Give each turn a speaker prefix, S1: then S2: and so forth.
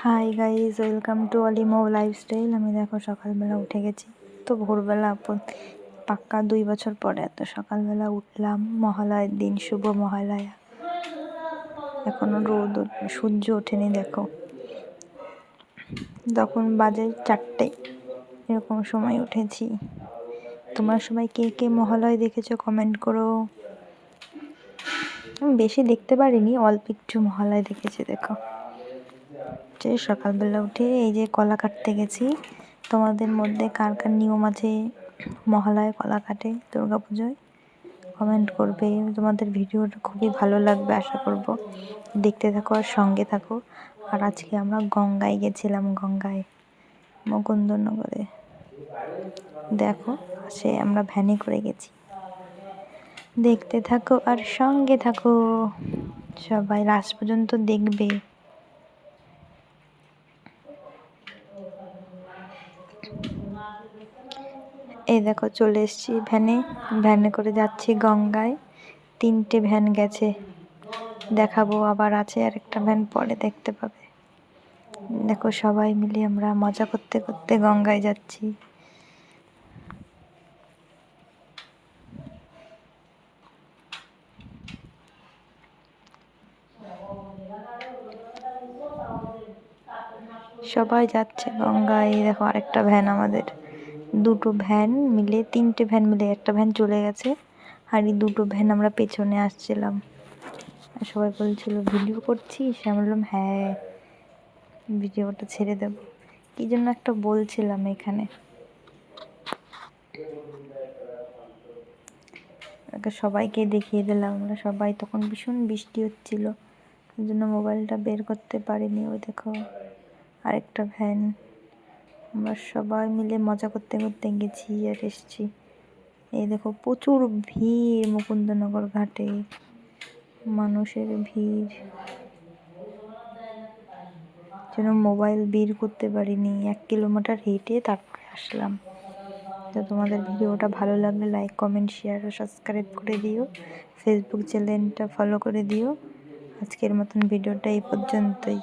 S1: High guys, welcome to Olimo lifestyle. আমি দেখো সকালবেলা উঠে গেছি, তো ভোরবেলা পাক্কা 2 বছর পরে এত সকালবেলা উঠলাম। মহালয়ের দিন, শুভ মহালয়া। এখনো সূর্য ওঠেনি, দেখো তখন বাজে 4টে, এরকম সময় উঠেছি। তোমরা সবাই কে কে মহালয় দেখেছো কমেন্ট করো। আমি বেশি দেখতে পারিনি, অল্প একটু মহালয় দেখেছি। দেখো সকালবেলা উঠে এই যে কলা কাটতে গেছি। তোমাদের মধ্যে কার কার নিয়ম আছে মহালয় কলা কাটে দুর্গাপুজোয় কমেন্ট করবে। তোমাদের ভিডিওটা খুবই ভালো লাগবে আশা করব। দেখতে থাকো আর সঙ্গে থাকো। আর আজকে আমরা গঙ্গায় গেছিলাম, গঙ্গায় মুকুন্দনগরে। দেখো আমরা ভ্যানে করে গেছি। দেখতে থাকো আর সঙ্গে থাকো, সবাই লাস্ট পর্যন্ত দেখবে। এই দেখো চলে এসেছি ভ্যানে করে যাচ্ছি গঙ্গায়। 3টে ভ্যান গেছে, দেখাবো। আবার আছে আরেকটা ভ্যান, পরে দেখতে পাবে। দেখো সবাই মিলে আমরা মজা করতে করতে গঙ্গায় যাচ্ছি। সবাই যাচ্ছে গঙ্গায়। দেখো আরেকটা ভ্যান, আমাদের 2টো ভ্যান মিলে 3টে ভ্যান মিলে একটা ভ্যান চলে গেছে। আর এই 2টো ভ্যান আমরা পেছনে আসছিলাম। সবাই বলছিল ভিডিও করছিস, আমি বললাম হ্যাঁ, ভিডিওটা ছেড়ে দেব। কি জন্য একটা বলছিলাম এখানে। সবাইকে দেখিয়ে দিলাম। আমরা সবাই, তখন ভীষণ বৃষ্টি হচ্ছিল, ওই জন্য মোবাইলটা বের করতে পারিনি। ওই দেখো আরেকটা ভ্যান। আমরা সবাই মিলে মজা করতে করতে গেছি আর এসছি। এই দেখো প্রচুর ভিড় মুকুন্দনগর ঘাটে, মানুষের ভিড়, যেন মোবাইল বের করতে পারিনি। 1 কিলোমিটার হেঁটে তারপরে আসলাম। তো তোমাদের ভিডিওটা ভালো লাগলে লাইক, কমেন্ট, শেয়ার ও সাবস্ক্রাইব করে দিও। ফেসবুক চ্যানেলটা ফলো করে দিও। আজকের মতন ভিডিওটা এই পর্যন্তই।